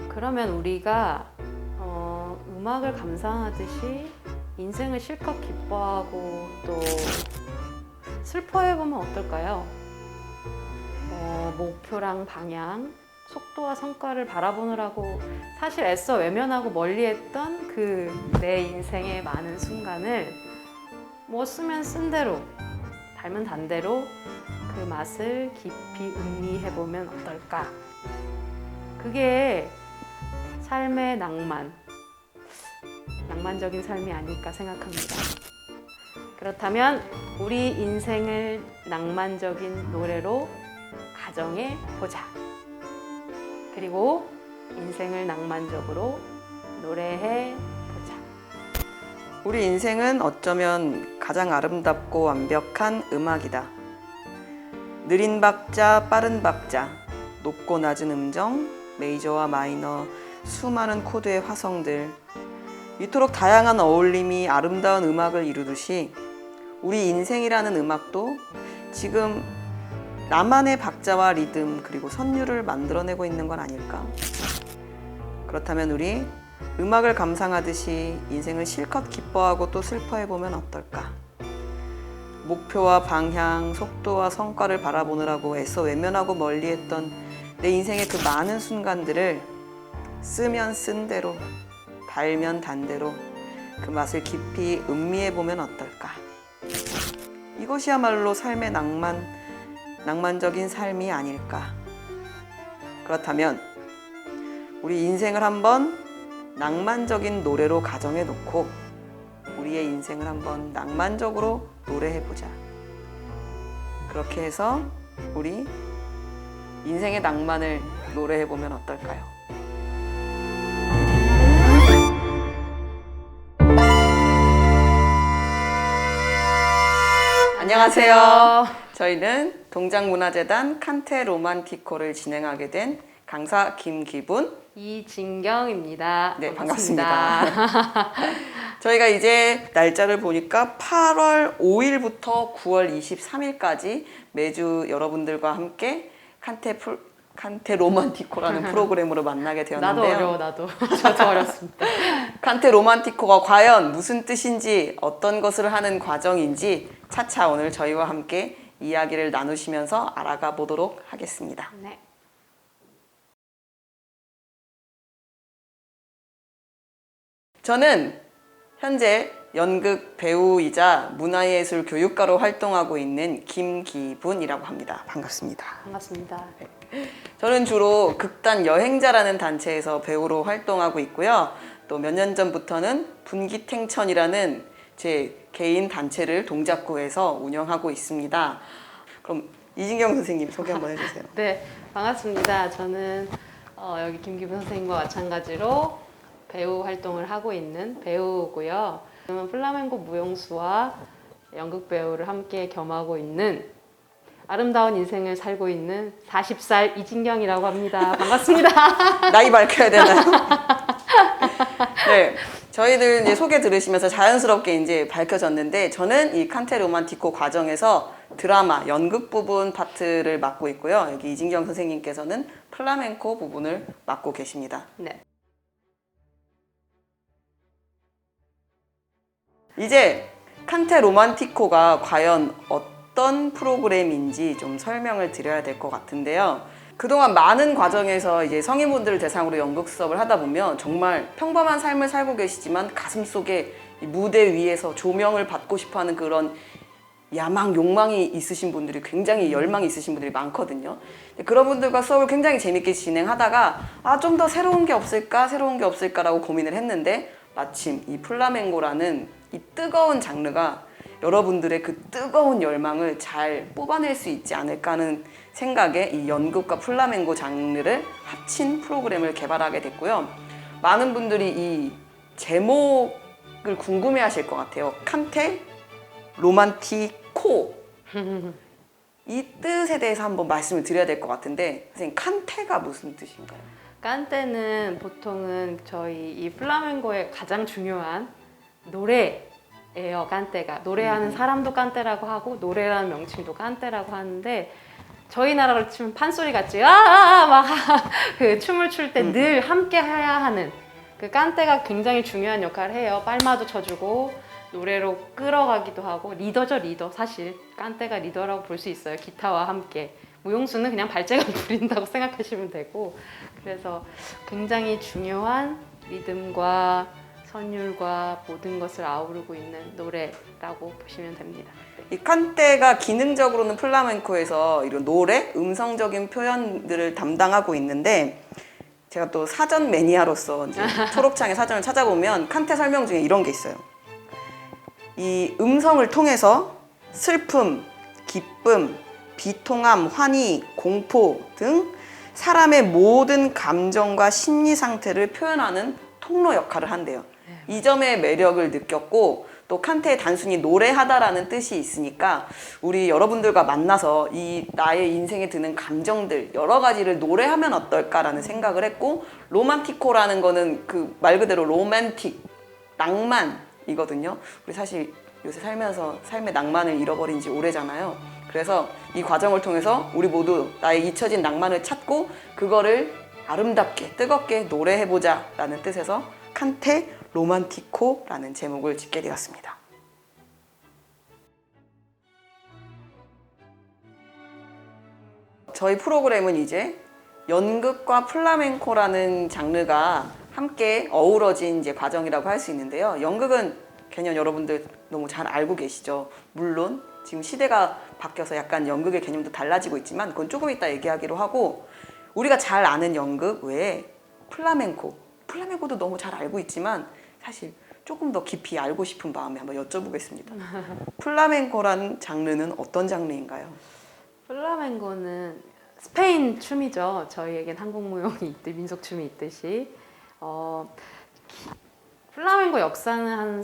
그러면 우리가 음악을 감상하듯이 인생을 실컷 기뻐하고 또 슬퍼해보면 어떨까요? 목표랑 방향, 속도와 성과를 바라보느라고 사실 애써 외면하고 멀리했던 그 내 인생의 많은 순간을 뭐 쓰면 쓴 대로, 달면 단 대로 그 맛을 깊이 음미해보면 어떨까? 그게 삶의 낭만적인 삶이 아닐까 생각합니다. 그렇다면 우리 인생을 낭만적인 노래로 가정해 보자. 그리고 인생을 낭만적으로 노래해 보자. 우리 인생은 어쩌면 가장 아름답고 완벽한 음악이다. 느린 박자, 빠른 박자, 높고 낮은 음정, 메이저와 마이너, 수많은 코드의 화성들, 이토록 다양한 어울림이 아름다운 음악을 이루듯이 우리 인생이라는 음악도 지금 나만의 박자와 리듬 그리고 선율을 만들어내고 있는 건 아닐까? 그렇다면 우리 음악을 감상하듯이 인생을 실컷 기뻐하고 또 슬퍼해보면 어떨까? 목표와 방향, 속도와 성과를 바라보느라고 애써 외면하고 멀리했던 내 인생의 그 많은 순간들을 쓰면 쓴 대로, 달면 단 대로 그 맛을 깊이 음미해보면 어떨까? 이것이야말로 삶의 낭만적인 삶이 아닐까? 그렇다면 우리 인생을 한번 낭만적인 노래로 가정해 놓고 우리의 인생을 한번 낭만적으로 노래해보자. 그렇게 해서 우리 인생의 낭만을 노래해보면 어떨까요? 안녕하세요. 저희는 동작문화재단 칸테 로만티코를 진행하게 된 강사 김기분, 이진경입니다. 네, 반갑습니다. 저희가 이제 날짜를 보니까 8월 5일부터 9월 23일까지 매주 여러분들과 함께 칸테 로만티코라는 프로그램으로 만나게 되었는데요. 나도 어려워, 나도. 저도 어렵습니다. 칸테 로만티코가 과연 무슨 뜻인지, 어떤 것을 하는 과정인지 차차 오늘 저희와 함께 이야기를 나누시면서 알아가 보도록 하겠습니다. 네. 저는 현재 연극 배우이자 문화예술 교육가로 활동하고 있는 김기분이라고 합니다. 반갑습니다. 반갑습니다. 저는 주로 극단 여행자라는 단체에서 배우로 활동하고 있고요. 또 몇 년 전부터는 분기탱천이라는 제 개인 단체를 동작구에서 운영하고 있습니다. 그럼 이진경 선생님 소개 한번 해주세요. 네, 반갑습니다. 저는 여기 김기분 선생님과 마찬가지로 배우 활동을 하고 있는 배우고요. 저는 플라멩코 무용수와 연극 배우를 함께 겸하고 있는 아름다운 인생을 살고 있는 40살 이진경이라고 합니다. 반갑습니다. 나이 밝혀야 되나요? 네, 저희들 이제 소개 들으시면서 자연스럽게 이제 밝혀졌는데 저는 이 칸테 로만티코 과정에서 드라마, 연극 부분 파트를 맡고 있고요. 여기 이진경 선생님께서는 플라멩코 부분을 맡고 계십니다. 네. 이제 칸테 로만티코가 과연 어떤 프로그램인지 좀 설명을 드려야 될 것 같은데요. 그동안 많은 과정에서 이제 성인분들을 대상으로 연극 수업을 하다 보면 정말 평범한 삶을 살고 계시지만 가슴속에 무대 위에서 조명을 받고 싶어하는 그런 야망, 욕망이 있으신 분들이 굉장히 열망이 있으신 분들이 많거든요. 그런 분들과 수업을 굉장히 재밌게 진행하다가 좀 더 새로운 게 없을까라고 고민을 했는데 마침 이 플라멩고라는 이 뜨거운 장르가 여러분들의 그 뜨거운 열망을 잘 뽑아낼 수 있지 않을까 하는 생각에 이 연극과 플라멩고 장르를 합친 프로그램을 개발하게 됐고요. 많은 분들이 이 제목을 궁금해하실 것 같아요. 칸테 로만티코. 이 뜻에 대해서 한번 말씀을 드려야 될 것 같은데, 선생님, 칸테가 무슨 뜻인가요? 깐테는 보통은 저희 이 플라멩고의 가장 중요한 노래예요. 깐테가 노래하는 사람도 깐테라고 하고 노래라는 명칭도 깐테라고 하는데, 저희 나라로 치면 판소리 같지 막 그 춤을 출 때 늘 함께 해야 하는 그 깐테가 굉장히 중요한 역할을 해요. 빨마도 쳐주고 노래로 끌어가기도 하고, 리더죠, 리더. 사실 깐테가 리더라고 볼 수 있어요. 기타와 함께. 무용수는 그냥 발재간 부린다고 생각하시면 되고, 그래서 굉장히 중요한 리듬과 선율과 모든 것을 아우르고 있는 노래라고 보시면 됩니다. 이 칸테가 기능적으로는 플라멩코에서 이런 노래, 음성적인 표현들을 담당하고 있는데, 제가 또 사전 매니아로서 이제 초록창의 사전을 찾아보면 칸테 설명 중에 이런 게 있어요. 이 음성을 통해서 슬픔, 기쁨, 비통함, 환희, 공포 등 사람의 모든 감정과 심리 상태를 표현하는 통로 역할을 한대요. 이 점의 매력을 느꼈고, 또 칸테에 단순히 노래하다라는 뜻이 있으니까 우리 여러분들과 만나서 이 나의 인생에 드는 감정들 여러 가지를 노래하면 어떨까라는 생각을 했고, 로만티코라는 거는 그 말 그대로 로맨틱, 낭만이거든요. 우리 사실 요새 살면서 삶의 낭만을 잃어버린 지 오래잖아요. 그래서 이 과정을 통해서 우리 모두 나의 잊혀진 낭만을 찾고 그거를 아름답게 뜨겁게 노래해보자 라는 뜻에서 칸테 로만티코라는 제목을 짓게 되었습니다. 저희 프로그램은 이제 연극과 플라멩코라는 장르가 함께 어우러진 이제 과정이라고 할 수 있는데요. 연극은 개념 여러분들 너무 잘 알고 계시죠. 물론 지금 시대가 바뀌어서 약간 연극의 개념도 달라지고 있지만 그건 조금 이따 얘기하기로 하고, 우리가 잘 아는 연극 외에 플라멩코도 너무 잘 알고 있지만 사실 조금 더 깊이 알고 싶은 마음에 한번 여쭤보겠습니다. 플라멩코라는 장르는 어떤 장르인가요? 플라멩고는 스페인 춤이죠. 저희에겐 한국 무용이 민속 춤이 있듯이. 플라멩고 역사는 한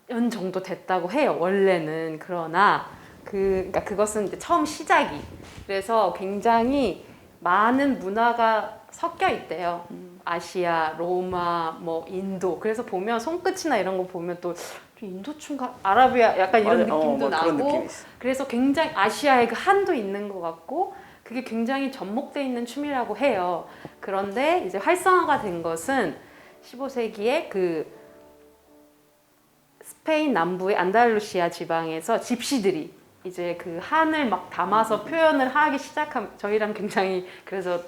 3,000년 정도 됐다고 해요. 원래는. 그러나 그러니까 그것은 이제 처음 시작이. 그래서 굉장히 많은 문화가 섞여 있대요. 아시아, 로마, 뭐 인도. 그래서 보면 손끝이나 이런 거 보면 또 인도 춤과 아라비아 약간 이런 느낌도 나고. 그런 느낌이 있어. 그래서 굉장히 아시아의 그 한도 있는 것 같고, 그게 굉장히 접목돼 있는 춤이라고 해요. 그런데 이제 활성화가 된 것은 15세기에 그 스페인 남부의 안달루시아 지방에서 집시들이 이제 그 한을 막 담아서 표현을 하기 시작한, 저희랑 굉장히 그래서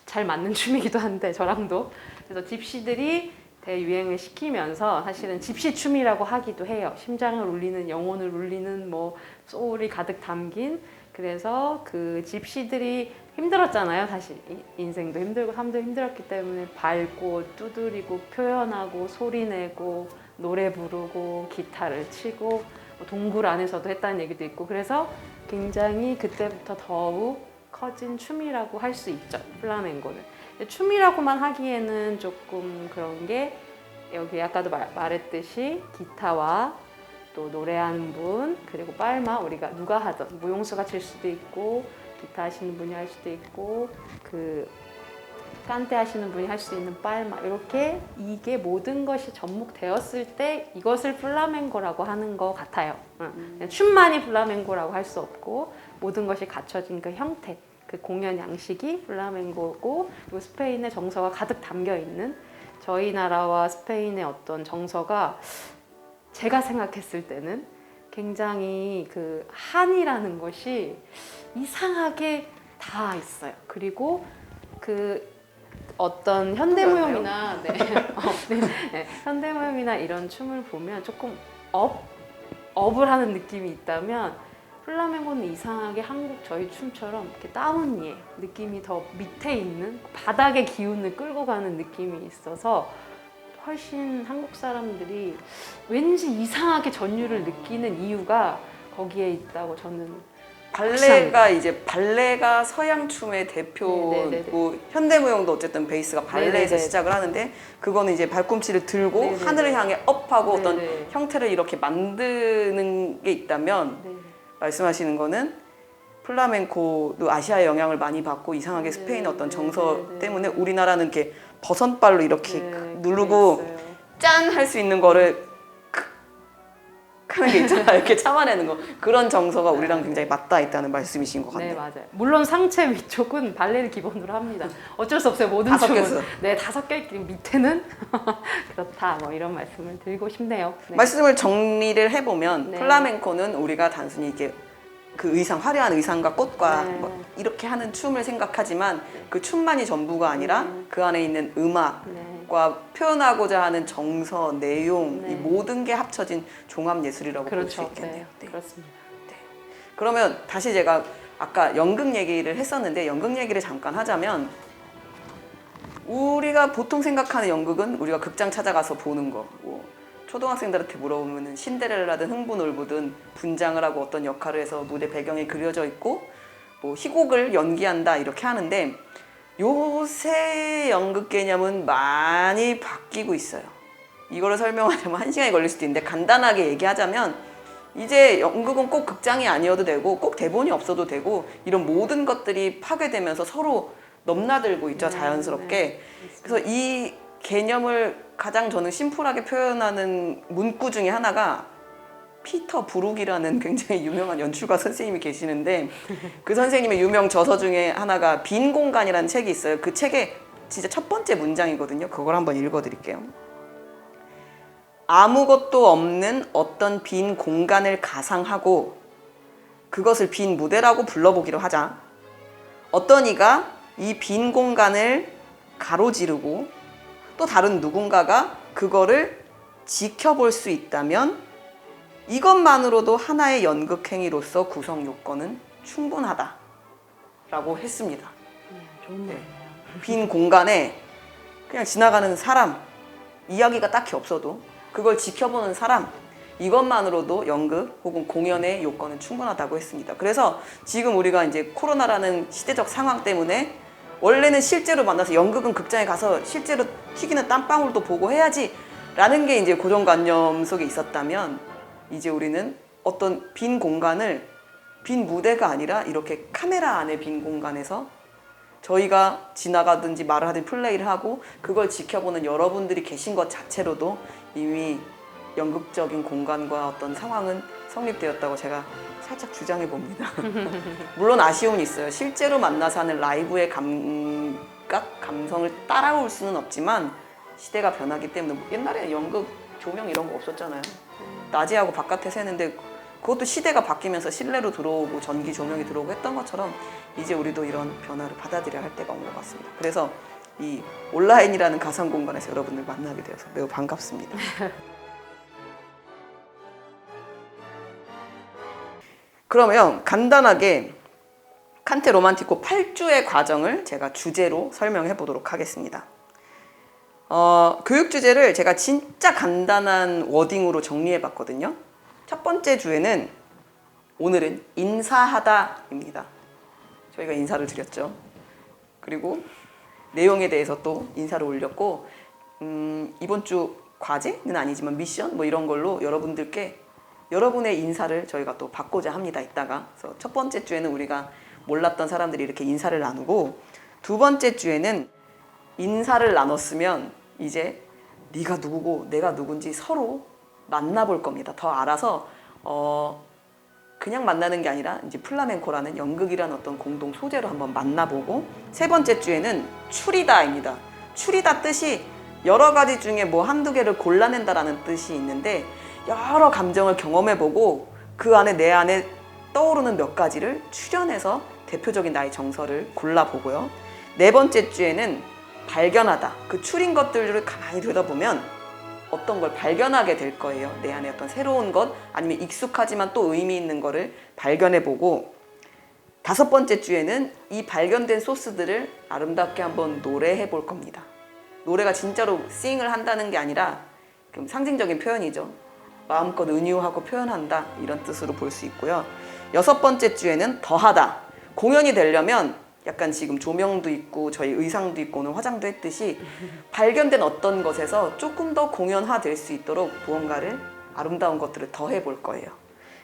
잘 맞는 춤이기도 한데 저랑도. 그래서 집시들이 대유행을 시키면서 사실은 집시 춤이라고 하기도 해요. 심장을 울리는, 영혼을 울리는 뭐 소울이 가득 담긴. 그래서 그 집시들이 힘들었잖아요. 사실 인생도 힘들고 삶도 힘들었기 때문에 밟고 두드리고 표현하고 소리내고 노래 부르고 기타를 치고 뭐 동굴 안에서도 했다는 얘기도 있고, 그래서 굉장히 그때부터 더욱 커진 춤이라고 할 수 있죠. 플라멩고는. 춤이라고만 하기에는 조금 그런 게, 여기 아까도 말했듯이 기타와 또 노래하는 분, 그리고 빨마, 우리가 누가 하던 무용수가 칠 수도 있고 기타 하시는 분이 할 수도 있고 그 깐테 하시는 분이 할 수 있는 빨마, 이렇게 이게 모든 것이 접목되었을 때 이것을 플라멩고라고 하는 것 같아요. 춤만이 플라멩고라고 할 수 없고 모든 것이 갖춰진 그 형태, 그 공연 양식이 플라멩고고, 그리고 스페인의 정서가 가득 담겨 있는, 저희 나라와 스페인의 어떤 정서가 제가 생각했을 때는 굉장히 그 한이라는 것이 이상하게 다 있어요. 그리고 그 어떤 현대무용이나 현대무용이나 이런 춤을 보면 조금 업을 하는 느낌이 있다면, 플라멩고는 이상하게 한국 저희 춤처럼 이렇게 다운이에요. 느낌이 더 밑에 있는 바닥의 기운을 끌고 가는 느낌이 있어서 훨씬 한국 사람들이 왠지 이상하게 전율을 느끼는 이유가 거기에 있다고 저는 발레가 이제 발레가 서양 춤의 대표고 네네네네. 현대무용도 어쨌든 베이스가 발레에서 네네네. 시작을 하는데 그거는 이제 발꿈치를 들고 네네네. 하늘을 향해 업하고 어떤 네네. 형태를 이렇게 만드는 게 있다면 네. 말씀하시는 거는 플라멩코도 아시아의 영향을 많이 받고 이상하게 스페인 어떤 정서 네네네. 때문에 우리나라는 이렇게 버선발로 이렇게 네, 누르고 그게 있어요. 짠 할 수 있는 거를 하는 게 있잖아. 이렇게 참아내는 거. 그런 정서가 우리랑 굉장히 맞닿아 있다는 말씀이신 것 같네요. 네, 맞아요. 물론 상체 위쪽은 발레를 기본으로 합니다. 어쩔 수 없어요. 모든 다 춤은. 섞였어. 네, 다 섞여 있기 밑에는 그렇다. 뭐 이런 말씀을 드리고 싶네요. 네. 말씀을 정리를 해보면 네. 플라멩코는 우리가 단순히 이게 그 의상, 화려한 의상과 꽃과 네. 뭐 이렇게 하는 춤을 생각하지만 그 춤만이 전부가 아니라 그 안에 있는 음악, 네. 과 표현하고자 하는 정서, 내용 네. 이 모든 게 합쳐진 종합 예술이라고 볼 수 그렇죠. 있겠네요. 네, 네. 그렇습니다. 그러면 다시 제가 아까 연극 얘기를 했었는데 연극 얘기를 잠깐 하자면 우리가 보통 생각하는 연극은 우리가 극장 찾아가서 보는 거. 뭐 초등학생들한테 물어보면 신데렐라든 흥부놀부든 분장을 하고 어떤 역할을 해서 무대 배경이 그려져 있고 뭐 희곡을 연기한다 이렇게 하는데 요새 연극 개념은 많이 바뀌고 있어요. 이거를 설명하려면 1시간이 걸릴 수도 있는데 간단하게 얘기하자면 이제 연극은 꼭 극장이 아니어도 되고 꼭 대본이 없어도 되고 이런 모든 것들이 파괴되면서 서로 넘나들고 있죠. 자연스럽게. 그래서 이 개념을 가장 저는 심플하게 표현하는 문구 중에 하나가 피터 브룩이라는 굉장히 유명한 연출가 선생님이 계시는데 그 선생님의 유명 저서 중에 하나가 빈 공간이라는 책이 있어요. 그 책의 진짜 첫 번째 문장이거든요. 그걸 한번 읽어드릴게요. 아무것도 없는 어떤 빈 공간을 가상하고 그것을 빈 무대라고 불러보기로 하자. 어떤 이가 이 빈 공간을 가로지르고 또 다른 누군가가 그거를 지켜볼 수 있다면 이것만으로도 하나의 연극행위로서 구성 요건은 충분하다 라고 했습니다. 좋은 말이네요. 빈 공간에 그냥 지나가는 사람, 이야기가 딱히 없어도 그걸 지켜보는 사람, 이것만으로도 연극 혹은 공연의 요건은 충분하다고 했습니다. 그래서 지금 우리가 이제 코로나라는 시대적 상황 때문에 원래는 실제로 만나서 연극은 극장에 가서 실제로 튀기는 땀방울도 보고 해야지 라는 게 이제 고정관념 속에 있었다면 이제 우리는 어떤 빈 공간을 빈 무대가 아니라 이렇게 카메라 안에 빈 공간에서 저희가 지나가든지 말을 하든지 플레이를 하고 그걸 지켜보는 여러분들이 계신 것 자체로도 이미 연극적인 공간과 어떤 상황은 성립되었다고 제가 살짝 주장해 봅니다. 물론 아쉬움이 있어요. 실제로 만나서 하는 라이브의 감각, 감성을 따라올 수는 없지만 시대가 변하기 때문에 옛날에 연극 조명 이런 거 없었잖아요. 낮에 하고 바깥에서 했는데 그것도 시대가 바뀌면서 실내로 들어오고 전기 조명이 들어오고 했던 것처럼 이제 우리도 이런 변화를 받아들여야 할 때가 온 것 같습니다. 그래서 이 온라인이라는 가상 공간에서 여러분들 만나게 되어서 매우 반갑습니다. 그러면 간단하게 칸테 로만티코 8주의 과정을 제가 주제로 설명해 보도록 하겠습니다. 교육 주제를 제가 진짜 간단한 워딩으로 정리해 봤거든요. 첫 번째 주에는 오늘은 인사하다입니다. 저희가 인사를 드렸죠. 그리고 내용에 대해서 또 인사를 올렸고 이번 주 과제는 아니지만 미션 뭐 이런 걸로 여러분들께 여러분의 인사를 저희가 또 받고자 합니다. 이따가. 그래서 첫 번째 주에는 우리가 몰랐던 사람들이 이렇게 인사를 나누고 두 번째 주에는 인사를 나눴으면 이제 네가 누구고 내가 누군지 서로 만나볼 겁니다. 더 알아서 그냥 만나는 게 아니라 이제 플라멩코라는 연극이라는 어떤 공동 소재로 한번 만나보고 세 번째 주에는 추리다입니다. 추리다 뜻이 여러 가지 중에 뭐 한두 개를 골라낸다라는 뜻이 있는데 여러 감정을 경험해보고 그 안에 내 안에 떠오르는 몇 가지를 추려내서 대표적인 나의 정서를 골라보고요. 네 번째 주에는 발견하다. 그 추린 것들을 가만히 들여다보면 어떤 걸 발견하게 될 거예요. 내 안에 어떤 새로운 것 아니면 익숙하지만 또 의미 있는 거를 발견해보고 다섯 번째 주에는 이 발견된 소스들을 아름답게 한번 노래해 볼 겁니다. 노래가 진짜로 싱을 한다는 게 아니라 그 상징적인 표현이죠. 마음껏 은유하고 표현한다 이런 뜻으로 볼 수 있고요. 6번째 주에는 더하다. 공연이 되려면 약간 지금 조명도 있고 저희 의상도 있고 오늘 화장도 했듯이 발견된 어떤 것에서 조금 더 공연화될 수 있도록 무언가를 아름다운 것들을 더해 볼 거예요.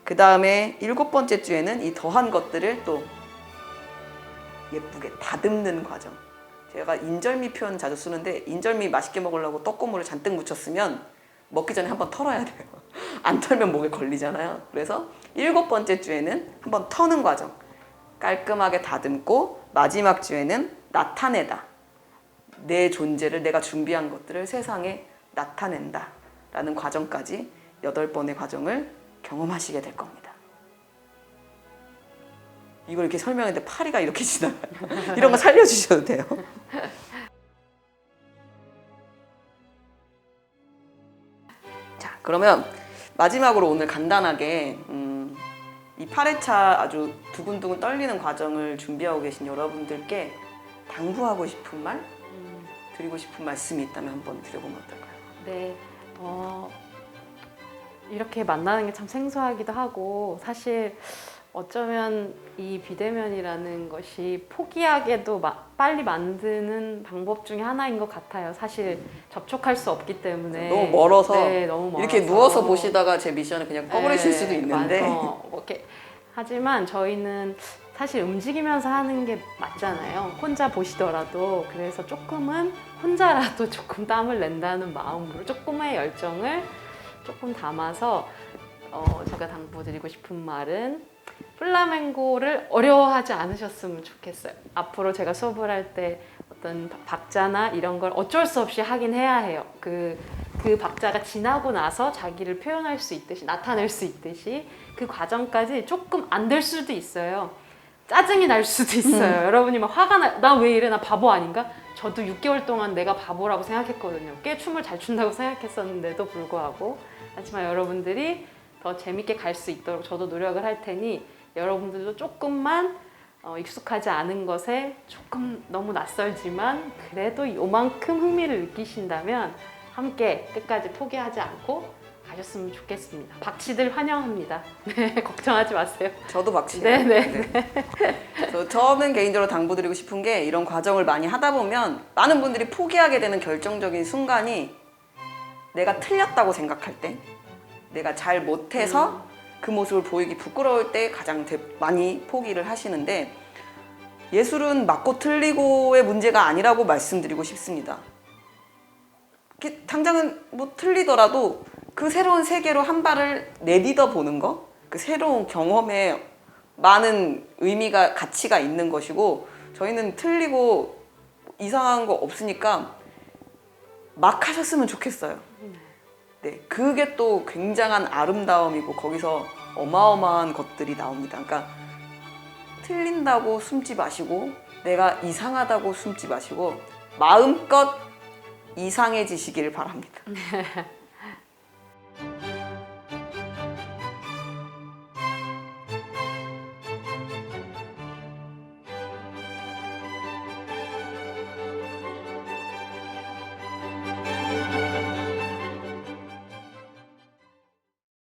그 다음에 7번째 주에는 이 더한 것들을 또 예쁘게 다듬는 과정. 제가 인절미 표현 자주 쓰는데 인절미 맛있게 먹으려고 떡고물을 잔뜩 묻혔으면 먹기 전에 한번 털어야 돼요. 안 털면 목에 걸리잖아요. 그래서 7번째 주에는 한번 터는 과정. 깔끔하게 다듬고 마지막 주에는 나타내다. 내 존재를 내가 준비한 것들을 세상에 나타낸다. 라는 과정까지 8번의 과정을 경험하시게 될 겁니다. 이걸 이렇게 설명했는데 파리가 이렇게 지나가요. 이런 거 살려주셔도 돼요. 자, 그러면 마지막으로 오늘 간단하게 이 8회차 아주 두근두근 떨리는 과정을 준비하고 계신 여러분들께 당부하고 싶은 말, 드리고 싶은 말씀이 있다면 한번 드려보면 어떨까요? 네, 이렇게 만나는 게 참 생소하기도 하고 사실 어쩌면 이 비대면이라는 것이 포기하게도 빨리 만드는 방법 중에 하나인 것 같아요. 사실 접촉할 수 없기 때문에 너무 멀어서, 네, 너무 멀어서. 이렇게 누워서 보시다가 제 미션을 그냥 꺼버리실 수도 있는데 이렇게. 하지만 저희는 사실 움직이면서 하는 게 맞잖아요. 혼자 보시더라도. 그래서 조금은 혼자라도 조금 땀을 낸다는 마음으로 조금의 열정을 조금 담아서 제가 당부드리고 싶은 말은 플라멩고를 어려워하지 않으셨으면 좋겠어요. 앞으로 제가 수업을 할 때 어떤 박자나 이런 걸 어쩔 수 없이 하긴 해야 해요. 그 박자가 지나고 나서 자기를 표현할 수 있듯이, 나타낼 수 있듯이 그 과정까지 조금 안 될 수도 있어요. 짜증이 날 수도 있어요. 여러분이 막 화가 나 왜 이래? 나 바보 아닌가? 저도 6개월 동안 내가 바보라고 생각했거든요. 꽤 춤을 잘 춘다고 생각했었는데도 불구하고. 하지만 여러분들이 더 재밌게 갈 수 있도록 저도 노력을 할 테니 여러분들도 조금만 익숙하지 않은 것에 조금 너무 낯설지만 그래도 요만큼 흥미를 느끼신다면 함께 끝까지 포기하지 않고 가셨으면 좋겠습니다. 박치들 환영합니다. 네, 걱정하지 마세요. 저도 박치예요. 네네. 그래서 저는 개인적으로 당부드리고 싶은 게 이런 과정을 많이 하다 보면 많은 분들이 포기하게 되는 결정적인 순간이 내가 틀렸다고 생각할 때, 내가 잘 못해서 그 모습을 보이기 부끄러울 때 가장 많이 포기를 하시는데 예술은 맞고 틀리고의 문제가 아니라고 말씀드리고 싶습니다. 당장은 뭐 틀리더라도 그 새로운 세계로 한 발을 내딛어 보는 거, 그 새로운 경험에 많은 의미가, 가치가 있는 것이고 저희는 틀리고 이상한 거 없으니까 막 하셨으면 좋겠어요. 네, 그게 또 굉장한 아름다움이고 거기서 어마어마한 것들이 나옵니다. 그러니까 틀린다고 숨지 마시고 내가 이상하다고 숨지 마시고 마음껏 이상해지시길 바랍니다.